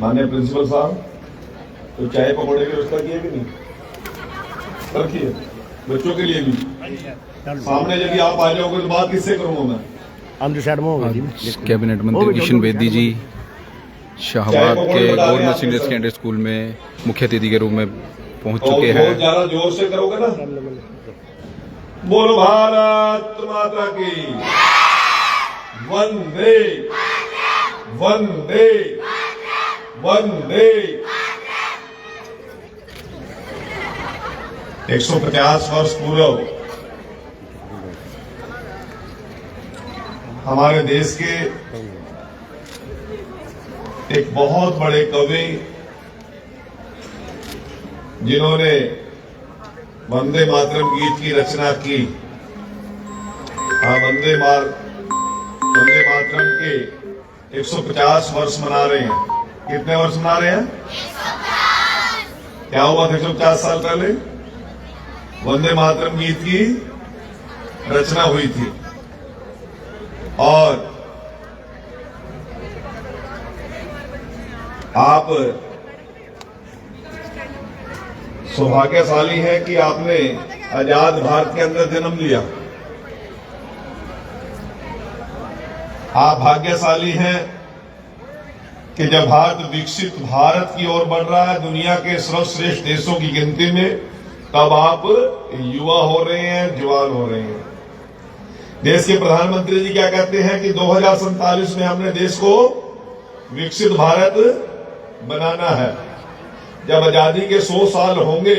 माननीय प्रिंसिपल साहब, तो चाय पकौड़े की व्यवस्था की है कि नहीं? रखी है, बच्चों के लिए भी। सामने यदि आप आ जाओगे तो बात किससे करूंगा मैं? कैबिनेट मंत्री किशन बेदी जी शाहबाद के गवर्नमेंट सीनियर सेकेंडरी स्कूल में मुख्य अतिथि के रूप में पहुंच चुके हैं। बहुत ज्यादा जोर से करोगे ना। बोलो भारत माता की वंदे वंदे वंदे। 150 वर्ष पूर्व हमारे देश के एक बहुत बड़े कवि जिन्होंने वंदे मातरम गीत की रचना की, वंदे मातरम के 150 वर्ष मना रहे हैं। कितने वर्ष मना रहे हैं? 150। क्या हुआ था 150 साल पहले? वंदे मातरम गीत की रचना हुई थी। और आप सौभाग्यशाली हैं कि आपने आजाद भारत के अंदर जन्म लिया। आप भाग्यशाली हैं कि जब भारत विकसित भारत की ओर बढ़ रहा है, दुनिया के सर्वश्रेष्ठ देशों की गिनती में, तब आप युवा हो रहे हैं, जवान हो रहे हैं। देश के प्रधानमंत्री जी क्या कहते हैं कि 2047 में हमने देश को विकसित भारत बनाना है। जब आजादी के 100 साल होंगे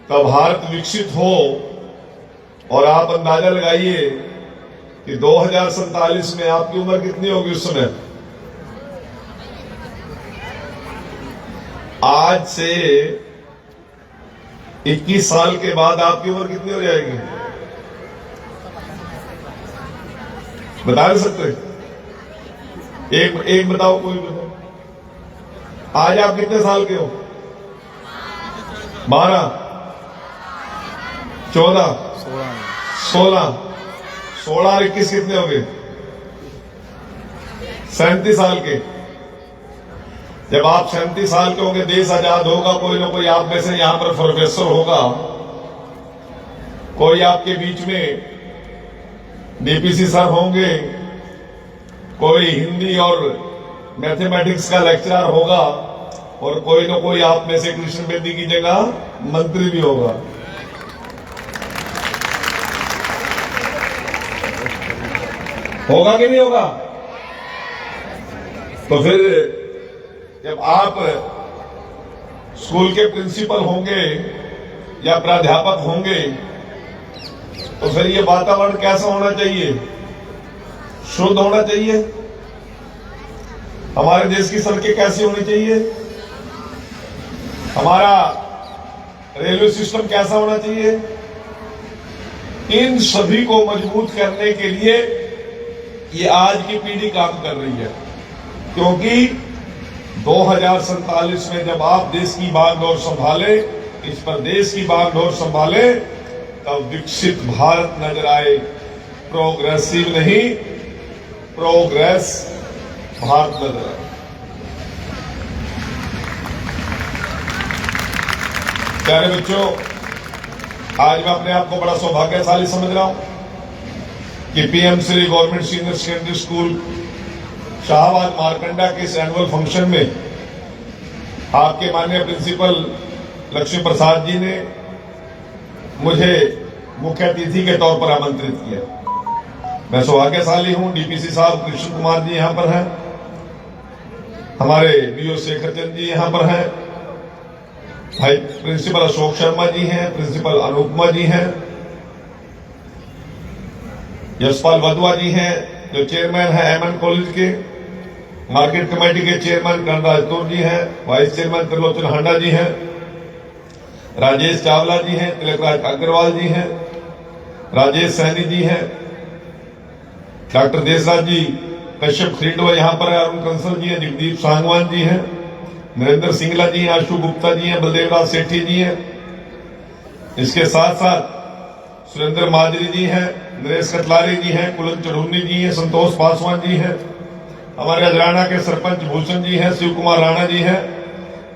तब भारत विकसित हो, और आप अंदाजा लगाइए कि 2047 में आपकी उम्र कितनी होगी उस समय? आज से 21 साल के बाद आपकी उम्र कितनी हो जाएगी? बता नहीं सकते? एक बताओ, कोई बताओ। आज आप कितने साल के हो? 12, 14, 16 और 21 कितने हो गए? 37 साल के। जब आप 37 साल के होंगे, देश आजाद होगा, कोई ना कोई आप में से यहां पर प्रोफेसर होगा, कोई आपके बीच में डीपीसी सर होंगे, कोई हिंदी और मैथमेटिक्स का लेक्चरर होगा, और कोई ना कोई आप में से कृष्ण बेदी की जगह मंत्री भी होगा। होगा कि नहीं होगा? तो फिर जब आप स्कूल के प्रिंसिपल होंगे या प्राध्यापक होंगे, तो फिर ये वातावरण कैसा होना चाहिए? शुद्ध होना चाहिए। हमारे देश की सड़कें कैसी होनी चाहिए? हमारा रेलवे सिस्टम कैसा होना चाहिए? इन सभी को मजबूत करने के लिए ये आज की पीढ़ी काम कर रही है, क्योंकि 2047 में जब आप देश की बागडोर संभाले, इस प्रदेश की बागडोर संभाले, तब विकसित भारत नजर आए। प्रोग्रेसिव नहीं, प्रोग्रेस भारत नजर आए। प्यारे बच्चों, आज मैं अपने आप को बड़ा सौभाग्यशाली समझ रहा हूं कि PM Shri government senior secondary school Shahabad Markanda के इस एनुअल फंक्शन में आपके माननीय प्रिंसिपल लक्ष्मी प्रसाद जी ने मुझे मुख्य अतिथि के तौर पर आमंत्रित किया। मैं सौभाग्यशाली हूं। डीपीसी साहब कृष्ण कुमार जी यहां पर हैं, हमारे बीओ शेखर चंद जी यहां पर हैं, भाई प्रिंसिपल अशोक शर्मा जी हैं, प्रिंसिपल अनुपमा जी हैं, यशपाल वधवा जी हैं जो चेयरमैन हैं एमएन कॉलेज के, मार्केट कमेटी के चेयरमैन कर्णराज तोर जी हैं, वाइस चेयरमैन त्रिलोचन हांडा जी हैं, राजेश चावला जी हैं, तिलकराज अग्रवाल जी हैं, राजेश सैनी जी हैं, डॉक्टर देसराज जी कश्यप खरीडवा यहां पर है, अरुण कंसल जी हैं, जगदीप सांगवान जी हैं, नरेंद्र सिंगला जी हैं, आशु गुप्ता जी हैं, बलदेवराज सेठी जी हैं। इसके साथ साथ सुरेंद्र माजरी जी हैं, नरेश कटलारी जी हैं, कुलन चढ़ूनी जी हैं, संतोष पासवान जी हैं, हमारे अजराना के सरपंच भूषण जी हैं, शिव कुमार राणा जी हैं,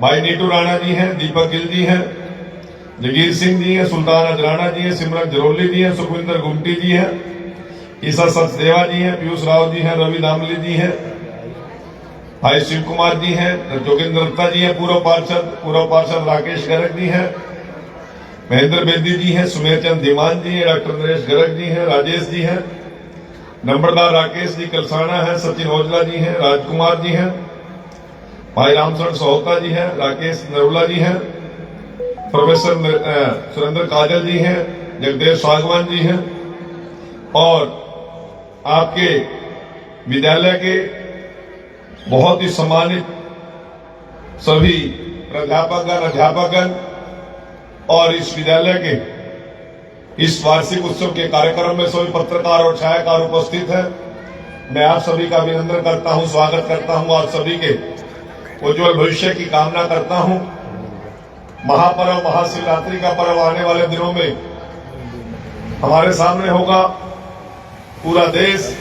भाई नीटू राणा जी हैं, दीपक गिल जी हैं, जगीर सिंह जी हैं, सुल्तान अजराना जी हैं, सिमरन जरोली जी हैं, सुखविंदर गुमटी जी हैं, ईसा सचदेवा जी हैं, पीयूष राव जी हैं, रवि दामली जी हैं, भाई शिव कुमार जी हैं, जोगिंद्र दत्ता जी हैं, पूर्व पार्षद राकेश गर्ग जी हैं, महेंद्र बेदी जी हैं, सुमेर चंद धीमान जी हैं, डॉक्टर नरेश गर्ग जी हैं, राजेश जी हैं, नंबरदार राकेश जी कलसाना है, सचिन ओझला जी हैं, राजकुमार जी हैं, भाई रामचरण सोहता जी हैं, राकेश नरुला जी हैं, प्रोफेसर सुरेंद्र काजल जी हैं, जगदेव सागवान जी हैं और आपके विद्यालय के बहुत ही सम्मानित सभी प्राध्यापकगण, अध्यापकगण और इस विद्यालय के इस वार्षिक उत्सव के कार्यक्रम में सभी पत्रकार और छायाकार उपस्थित हैं। मैं आप सभी का अभिनंदन करता हूं, स्वागत करता हूं, आप सभी के उज्जवल भविष्य की कामना करता हूं। महापर्व महाशिवरात्रि का पर्व आने वाले दिनों में हमारे सामने होगा। पूरा देश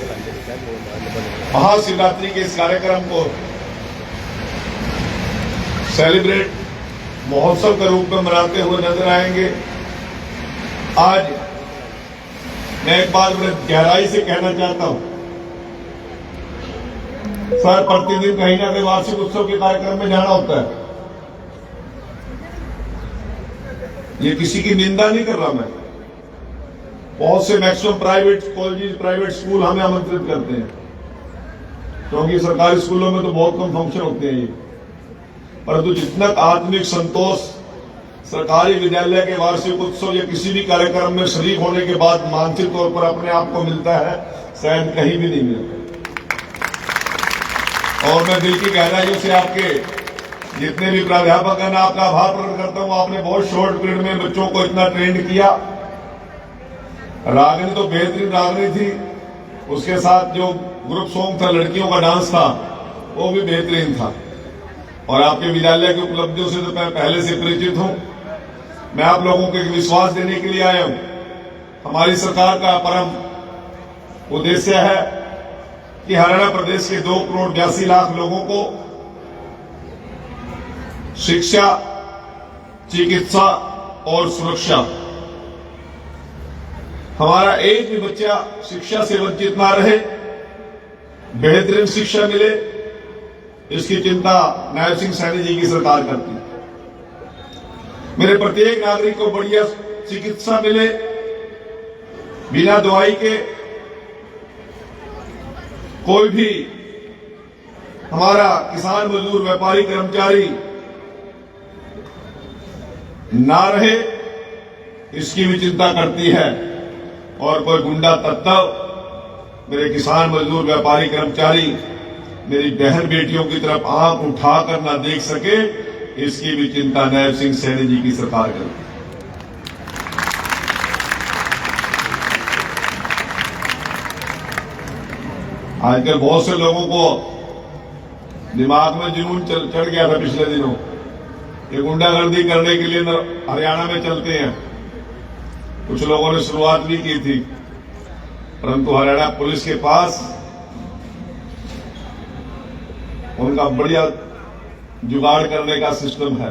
महाशिवरात्रि के इस कार्यक्रम को सेलिब्रेट महोत्सव के रूप में मनाते हुए नजर आएंगे। आज मैं एक बात बड़े गहराई से कहना चाहता हूं, सर प्रतिदिन कहीं ना कहीं वार्षिक उत्सव के कार्यक्रम में जाना होता है। ये किसी की निंदा नहीं कर रहा मैं। बहुत से maximum private college, private school हमें आमंत्रित करते हैं, क्योंकि सरकारी स्कूलों में तो बहुत कम फंक्शन होते हैं ये। परंतु जितना आत्मिक संतोष सरकारी विद्यालय के वार्षिक उत्सव या किसी भी कार्यक्रम में शरीक होने के बाद मानसिक तौर पर अपने आप को मिलता है, शायद कहीं भी नहीं मिलता। और मैं दिल की गहराइयों से आपके जितने भी प्राध्यापक हैं, आपका आभार प्रकट करता हूं। आपने बहुत शॉर्ट पीरियड में बच्चों को इतना ट्रेंड किया। रागनी तो बेहतरीन रागनी थी, उसके साथ जो ग्रुप सॉन्ग था, लड़कियों का डांस था, वो भी बेहतरीन था। और आपके विद्यालय की उपलब्धियों से तो मैं पहले से परिचित हूं। मैं आप लोगों को एक विश्वास देने के लिए आया हूं। हमारी सरकार का परम उद्देश्य है कि हरियाणा प्रदेश के 2 करोड़ 82 लाख लोगों को शिक्षा, चिकित्सा और सुरक्षा, हमारा एक भी बच्चा शिक्षा से वंचित ना रहे, बेहतरीन शिक्षा मिले, इसकी चिंता नायब सिंह सैनी जी की सरकार करती है। मेरे प्रत्येक नागरिक को बढ़िया चिकित्सा मिले, बिना दवाई के कोई भी हमारा किसान, मजदूर, व्यापारी, कर्मचारी ना रहे, इसकी भी चिंता करती है। और कोई गुंडा तत्व मेरे किसान, मजदूर, व्यापारी, कर्मचारी, मेरी बहन बेटियों की तरफ आंख उठाकर ना देख सके, इसकी भी चिंता नायब सिंह सैनी जी की सरकार करती है। आजकल बहुत से लोगों को दिमाग में जुनून चढ़ गया था पिछले दिनों, ये गुंडागर्दी करने के लिए हरियाणा में चलते हैं। कुछ लोगों ने शुरुआत भी की थी, परंतु हरियाणा पुलिस के पास उनका बढ़िया जुगाड़ करने का सिस्टम है।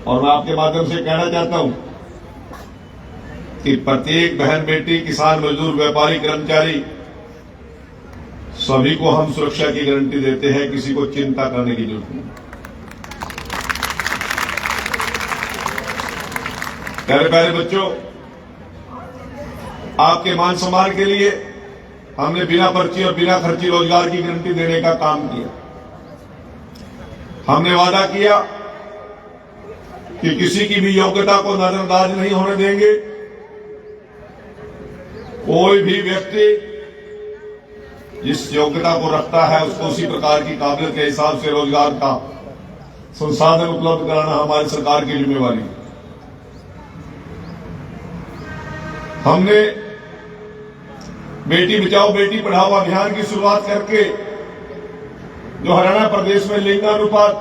और मैं आपके माध्यम से कहना चाहता हूं कि प्रत्येक बहन बेटी, किसान, मजदूर, व्यापारी, कर्मचारी, सभी को हम सुरक्षा की गारंटी देते हैं। किसी को चिंता करने की जरूरत नहीं। प्यारे प्यारे बच्चों, आपके मान सम्मान के लिए हमने बिना पर्ची और बिना खर्ची रोजगार की गारंटी देने का काम किया। हमने वादा किया कि किसी की भी योग्यता को नजरअंदाज नहीं होने देंगे। कोई भी व्यक्ति जिस योग्यता को रखता है, उसको उसी प्रकार की काबिलियत के हिसाब से रोजगार का संसाधन उपलब्ध कराना हमारी सरकार की जिम्मेवारी है। हमने बेटी बचाओ बेटी पढ़ाओ अभियान की शुरुआत करके जो हरियाणा प्रदेश में लिंगानुपात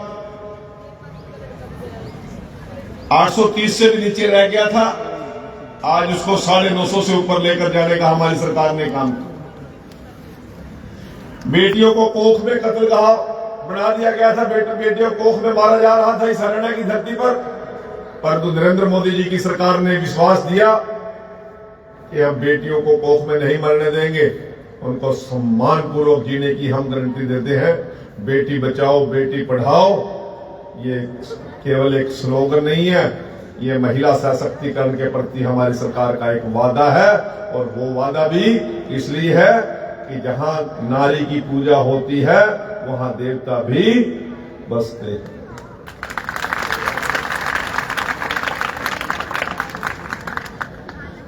830 से भी नीचे रह गया था, आज उसको 950 से ऊपर लेकर जाने का हमारी सरकार ने काम किया। बेटियों को कोख में कत्लगाह बना दिया गया था, बेटियों को कोख में मारा जा रहा था इस हरियाणा की धरती पर। परंतु नरेंद्र मोदी जी की सरकार ने विश्वास दिया कि हम बेटियों को कोख में नहीं मरने देंगे, उनको सम्मान पूर्वक जीने की हम गारंटी देते हैं। बेटी बचाओ बेटी पढ़ाओ ये केवल एक स्लोगन नहीं है, ये महिला सशक्तिकरण के प्रति हमारी सरकार का एक वादा है। और वो वादा भी इसलिए है कि जहां नारी की पूजा होती है वहां देवता भी बसते हैं।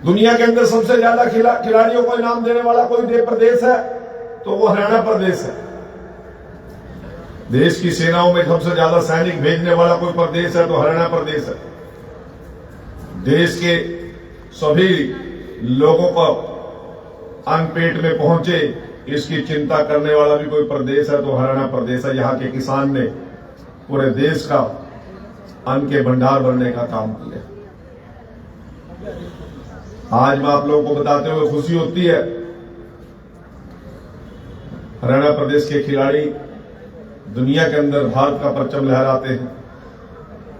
दुनिया के अंदर सबसे ज्यादा खिलाड़ियों को इनाम देने वाला कोई प्रदेश है तो वो हरियाणा प्रदेश है। देश की सेनाओं में सबसे ज्यादा सैनिक भेजने वाला कोई प्रदेश है तो हरियाणा प्रदेश है। देश के सभी लोगों को अन्न पेट में पहुंचे इसकी चिंता करने वाला भी कोई प्रदेश है तो हरियाणा प्रदेश है। यहाँ के किसान ने पूरे देश का अन्न के भंडार भरने का काम किया। आज मैं आप लोगों को बताते हुए खुशी होती है, हरियाणा प्रदेश के खिलाड़ी दुनिया के अंदर भारत का परचम लहराते हैं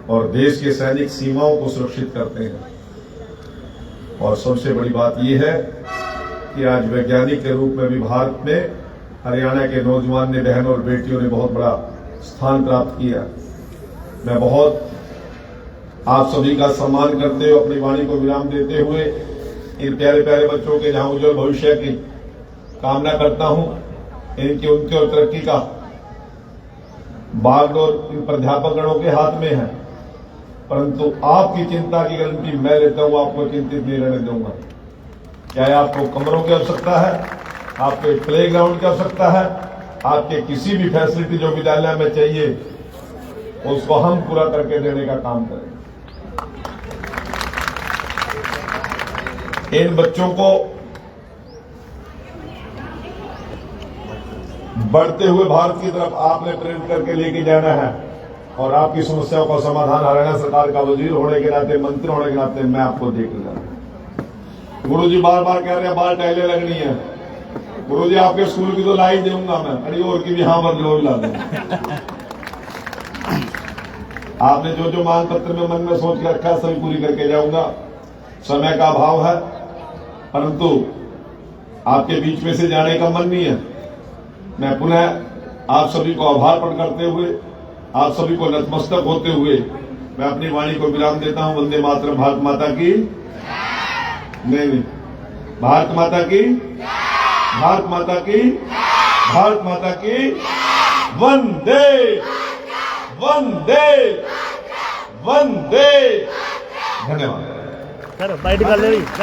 और देश के सैनिक सीमाओं को सुरक्षित करते हैं। और सबसे बड़ी बात यह है कि आज वैज्ञानिक के रूप में भी भारत में हरियाणा के नौजवान ने, बहनों और बेटियों ने बहुत बड़ा स्थान प्राप्त किया। मैं बहुत आप सभी का सम्मान करते हुए अपनी वाणी को विराम देते हुए इन प्यारे प्यारे बच्चों के जहां उज्जवल भविष्य की कामना करता हूं। इनकी उनकी और तरक्की का बागडोर इन प्राध्यापकगणों के हाथ में है, परंतु आपकी चिंता की गारंटी मैं लेता हूं, आपको चिंतित नहीं रहने दूंगा। चाहे आपको कमरों की आवश्यकता है, आपको प्ले ग्राउंड की आवश्यकता है, आपके किसी भी फैसिलिटी जो विद्यालय में चाहिए उसको हम पूरा करके देने का काम करें। इन बच्चों को बढ़ते हुए भारत की तरफ आपने प्रेरित करके लेके जाना है और आपकी समस्याओं का समाधान हरियाणा सरकार का वजीर होने के नाते, मंत्री होने के नाते मैं आपको देकर जाऊंगा। गुरुजी बार बार कह रहे हैं बाल टाइलें लगनी है। गुरुजी आपके स्कूल की तो लाइट दूंगा मैं, अड़ी और की भी हाँ मत जरूर ला दूंगा। आपने जो जो मांग पत्र में मन में सोच के रखा सभी पूरी करके जाऊंगा। समय का अभाव है, परंतु आपके बीच में से जाने का मन नहीं है। मैं पुनः आप सभी को आभार प्रकट करते हुए, आप सभी को नतमस्तक होते हुए मैं अपनी वाणी को विराम देता हूं। वंदे मातरम। भारत माता की नहीं, भारत माता की, भारत माता की, भारत माता की। वंदे वंदे वंदे। धन्यवाद।